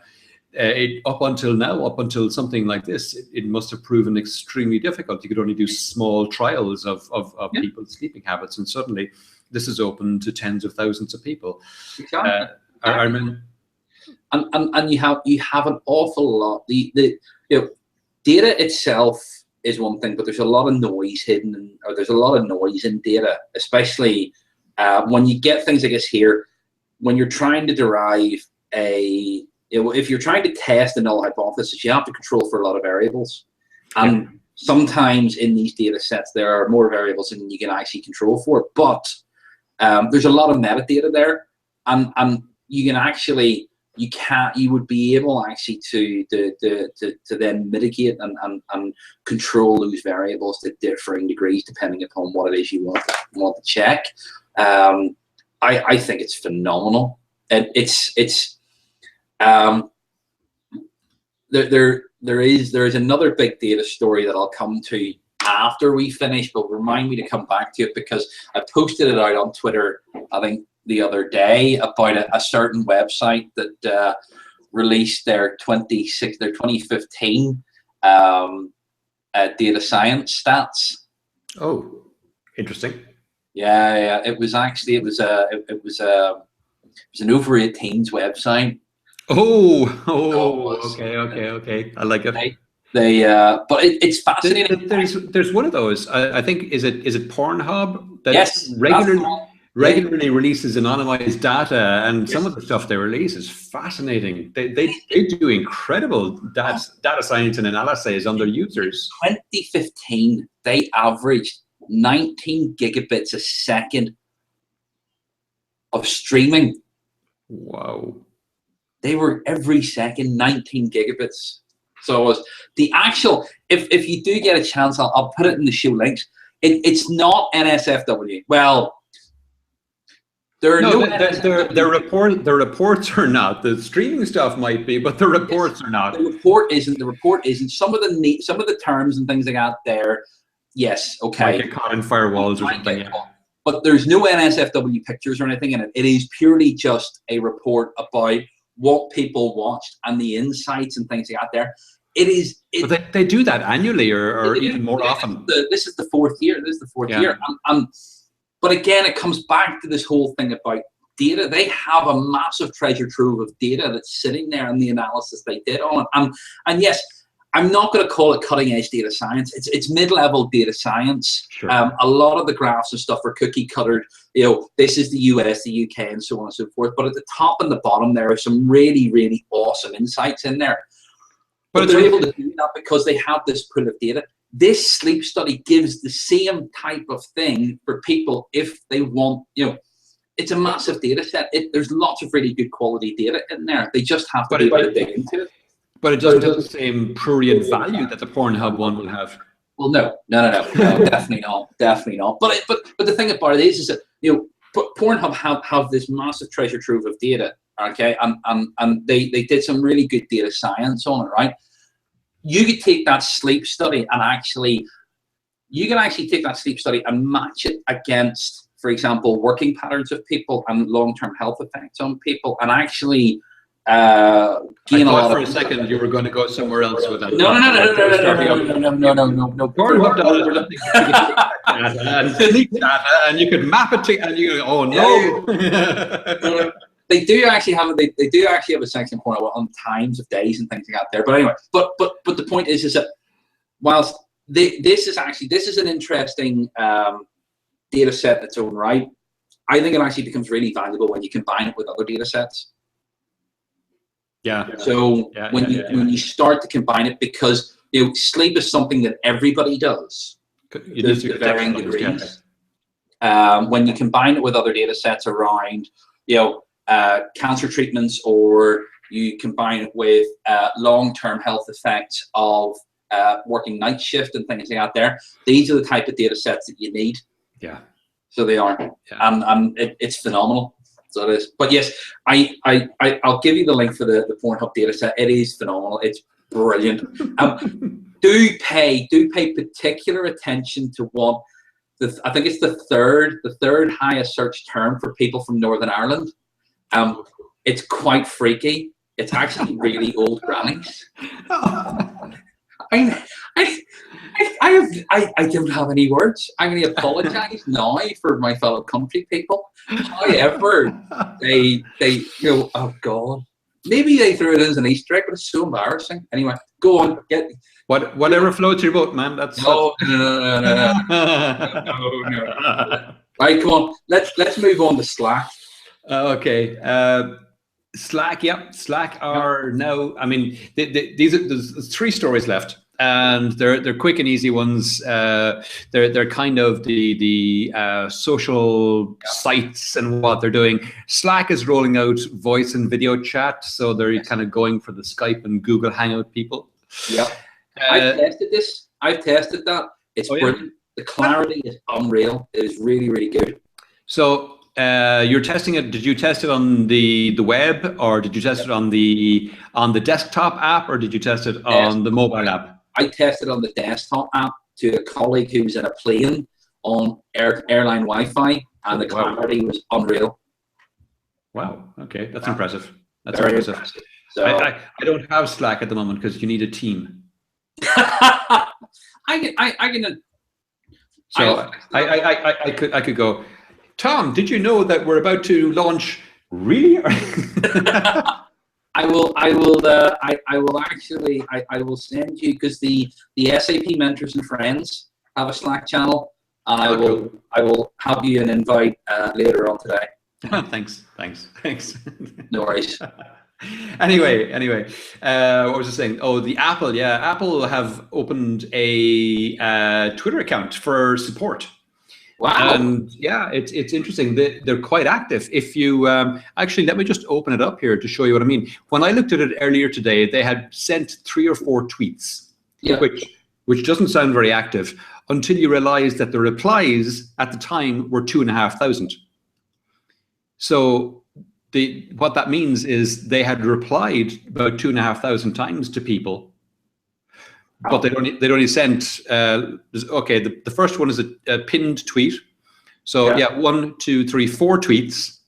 up until something like this, it must have proven extremely difficult. You could only do small trials of people's sleeping habits, and suddenly this is open to tens of thousands of people. Exactly. I mean, and you have an awful lot. The data itself is one thing, but there's a lot of noise hidden, or there's a lot of noise in data, especially when you get things like this here. When you're trying to derive if you're trying to test a null hypothesis, you have to control for a lot of variables, and sometimes in these data sets there are more variables than you can actually control for. But there's a lot of metadata there, and you would be able actually to then mitigate and control those variables to differing degrees depending upon what it is you want to check. I think it's phenomenal. And there is another big data story that I'll come to after we finish, but remind me to come back to it because I posted it out on Twitter, I think, the other day about a certain website that released their 2015 data science stats. Oh, interesting. Yeah. It was an over 18s website. Okay. I like it. But it's fascinating. There's one of those. I think is it Pornhub that yes, regularly releases anonymized data, and some of the stuff they release is fascinating. They do incredible data science and analysis on their users. 2015, they averaged 19 gigabits a second of streaming. Wow. They were every second 19 gigabits. So it was the actual, if you do get a chance, I'll put it in the show links. It's not NSFW. Well, the reports are not. The streaming stuff might be, but the reports are not. The report isn't. Some of the terms and things like that there, yes, okay. Might get caught in firewalls or something. Yeah. But there's no NSFW pictures or anything in it. It is purely just a report about what people watched and the insights and things like that there. But they do that annually or even more often. This is the fourth year. This is the fourth year. But again, it comes back to this whole thing about data. They have a massive treasure trove of data that's sitting there in the analysis they did on it. And yes, I'm not going to call it cutting edge data science. It's mid-level data science. Sure. A lot of the graphs and stuff are cookie cuttered. You know, this is the US, the UK, and so on and so forth. But at the top and the bottom, there are some really, really awesome insights in there. But they're able to do that because they have this pool of data. This sleep study gives the same type of thing for people if they want, you know, it's a massive data set. There's lots of really good quality data in there. They just have to be able to dig into it. But it doesn't have the same prurient value that the Pornhub one will have. Well, no, definitely not, definitely not. But the thing about it is that, you know, Pornhub have this massive treasure trove of data, okay, and they did some really good data science on it, right? You could take that sleep study and actually take that sleep study and match it against, for example, working patterns of people and long-term health effects on people, and actually gain a lot for of. A second, you were going to go somewhere else with that. No. And sleep data, and you could map it to, and you go, oh no. They do actually have a section on times of days and things like that there. But anyway, but the point is that whilst this is an interesting data set in its own right, I think it actually becomes really valuable when you combine it with other data sets. Yeah. So when you start to combine it, because, you know, sleep is something that everybody does. There's varying degrees. When you combine it with other data sets around, you know, cancer treatments, or you combine it with long-term health effects of working night shift and things like that there, these are the type of data sets that you need. Yeah. So they are. Yeah. And it's phenomenal. So it is. But yes, I'll give you the link for the Pornhub data set. It is phenomenal. It's brilliant. Do pay particular attention to what I think it's the third highest search term for people from Northern Ireland. It's quite freaky. It's actually really old grannies. I don't have any words. I'm going to apologise now for my fellow country people. However, they you know, oh God, maybe they threw it as an Easter egg, but it's so embarrassing. Anyway, go on, whatever floats your boat, man. No. Right, come on. Let's move on to Slack. Okay. Slack, yeah. Slack are now. I mean, there's 3 stories left, and they're quick and easy ones. They're kind of the social sites and what they're doing. Slack is rolling out voice and video chat, so they're kind of going for the Skype and Google Hangout people. Yeah, I've tested this. I've tested that. It's brilliant. Yeah. The clarity is unreal. It is really, really good. So. You're testing it. Did you test it on the web, or did you test it on the desktop app, or did you test it on the mobile app? I tested on the desktop app to a colleague who was in a plane on airline Wi-Fi, and the clarity was unreal. Wow. Okay, that's impressive. That's very impressive. So, I don't have Slack at the moment because you need a team. I can. So I could go. Tom, did you know that we're about to launch? Really? I will send you, because the SAP Mentors and Friends have a Slack channel, and I will have you an invite later on today. Thanks. No worries. Anyway, what was I saying? Oh, the Apple. Yeah, Apple have opened a Twitter account for support. Wow. And yeah, it's interesting. They're quite active. If you actually, let me just open it up here to show you what I mean. When I looked at it earlier today, they had sent 3 or 4 tweets, which doesn't sound very active, until you realize that the replies at the time were 2,500. So what that means is they had replied about 2,500 times to people. But they'd only sent okay. The first one is a pinned tweet, so 1, 2, 3, 4 tweets,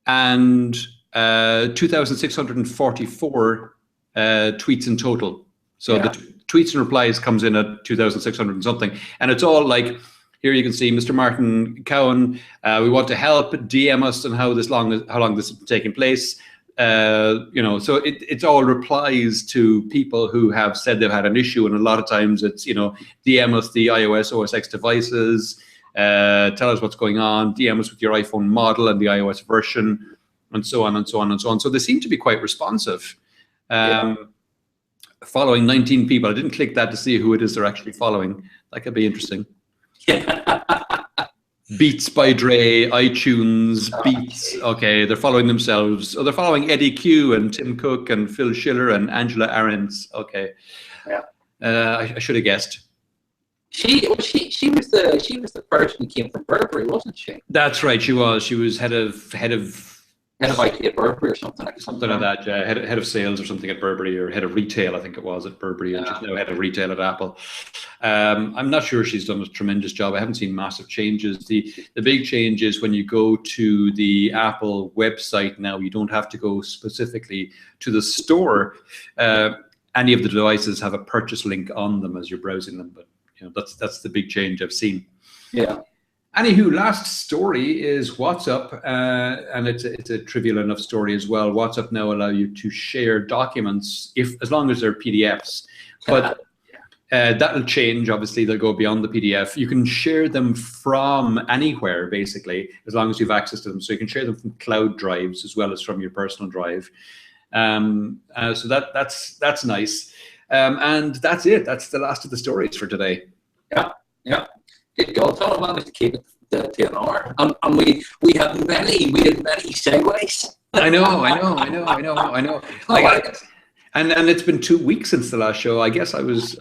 and 2,644 tweets in total. So the tweets and replies comes in at 2,600 and something, and it's all like Here you can see Mr. Martin Cowan. We want to help. DM us on how long this is taking place. So it's all replies to people who have said they've had an issue, and a lot of times it's DM us the iOS OS X devices, tell us what's going on, DM us with your iPhone model and the iOS version, and so on and so on and so on. So they seem to be quite responsive. Following 19 people. I didn't click that to see who it is they're actually following. That could be interesting. Beats by Dre, iTunes, Beats. Okay, they're following themselves. Oh, they're following Eddie Q and Tim Cook and Phil Schiller and Angela Ahrendts. Okay. Yeah. I should have guessed. She was the person who came from Burberry, wasn't she? That's right. She was. She was head of IT at Burberry or something like that. Yeah, head of sales or something at Burberry, or head of retail, I think it was, at Burberry, and she's now head of retail at Apple. I'm not sure she's done a tremendous job. I haven't seen massive changes. The big change is when you go to the Apple website now, you don't have to go specifically to the store. Any of the devices have a purchase link on them as you're browsing them, but that's the big change I've seen. Yeah. Anywho, last story is WhatsApp, and it's a trivial enough story as well. WhatsApp now allow you to share documents as long as they're PDFs, but that'll change. Obviously, they'll go beyond the PDF. You can share them from anywhere, basically, as long as you have access to them. So you can share them from cloud drives as well as from your personal drive. So that's nice, and that's it. That's the last of the stories for today. Yeah. Good God, I managed to keep it to an hour, and we had many segues. I know. And it's been 2 weeks since the last show. I guess I was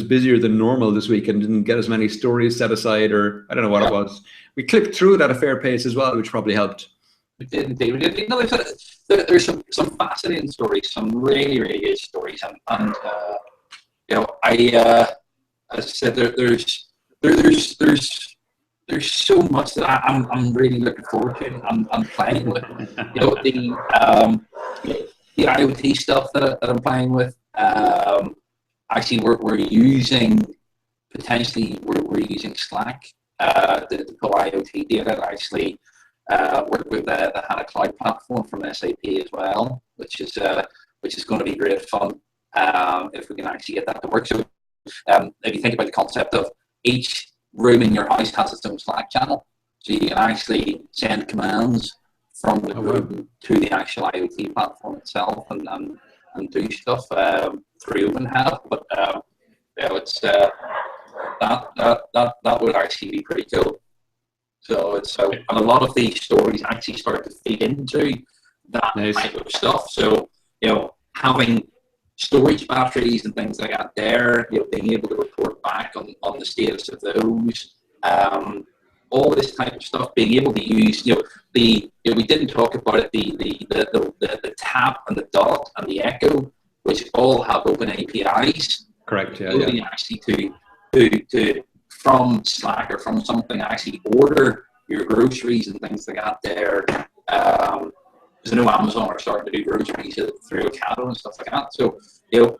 busier than normal this week and didn't get as many stories set aside, or I don't know what it was. We clipped through it at a fair pace as well, which probably helped. We did. There's some fascinating stories, some really good stories, and as I said, there's so much that I'm really looking forward to. I'm playing with, the IoT stuff that I'm playing with. Actually, we're using Slack to pull IoT data. To actually work with the HANA Cloud platform from SAP as well, which is going to be great fun if we can actually get that to work. So if you think about the concept of each room in your house has its own Slack channel, so you can actually send commands from the room to the actual IoT platform itself and do stuff through OpenHAB. But it's that would actually be pretty cool. So and a lot of these stories actually start to feed into that type of stuff. So having storage batteries and things like that there, being able to report back on the status of those, all this type of stuff, being able to use, we didn't talk about it, the tap and the dot and the echo, which all have open APIs. Correct. Yeah. Actually to from Slack or from something, actually order your groceries and things like that there. Because I know Amazon are starting to do groceries through Ocado and stuff like that. So,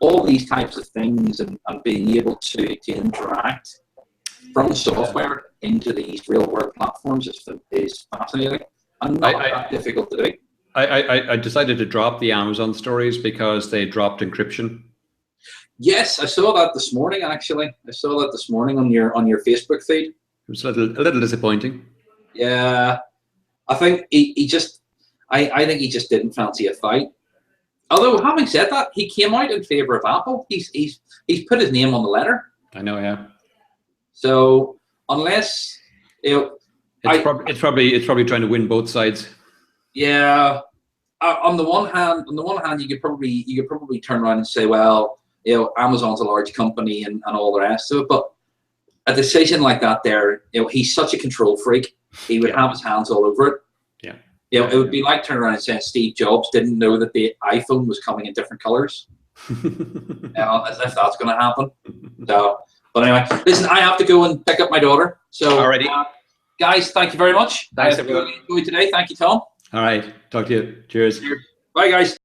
all these types of things and being able to interact from software into these real world platforms is fascinating and not that difficult to do. I decided to drop the Amazon stories because they dropped encryption. Yes, I saw that this morning. Actually, I saw that this morning on your Facebook feed. It was a little disappointing. Yeah, I think he just. I think he just didn't fancy a fight. Although, having said that, he came out in favor of Apple. He's put his name on the letter. I know, yeah. So unless it's probably trying to win both sides. Yeah. On the one hand, you could probably turn around and say, well, Amazon's a large company and all the rest of it. But a decision like that, there, he's such a control freak. He would have his hands all over it. Yeah. It would be like turning around and saying Steve Jobs didn't know that the iPhone was coming in different colors. As if that's going to happen. So, but anyway, listen, I have to go and pick up my daughter. So, alrighty. Guys, thank you very much. Thanks, everyone. Enjoyed today. Thank you, Tom. All right. Talk to you. Cheers. Bye, guys.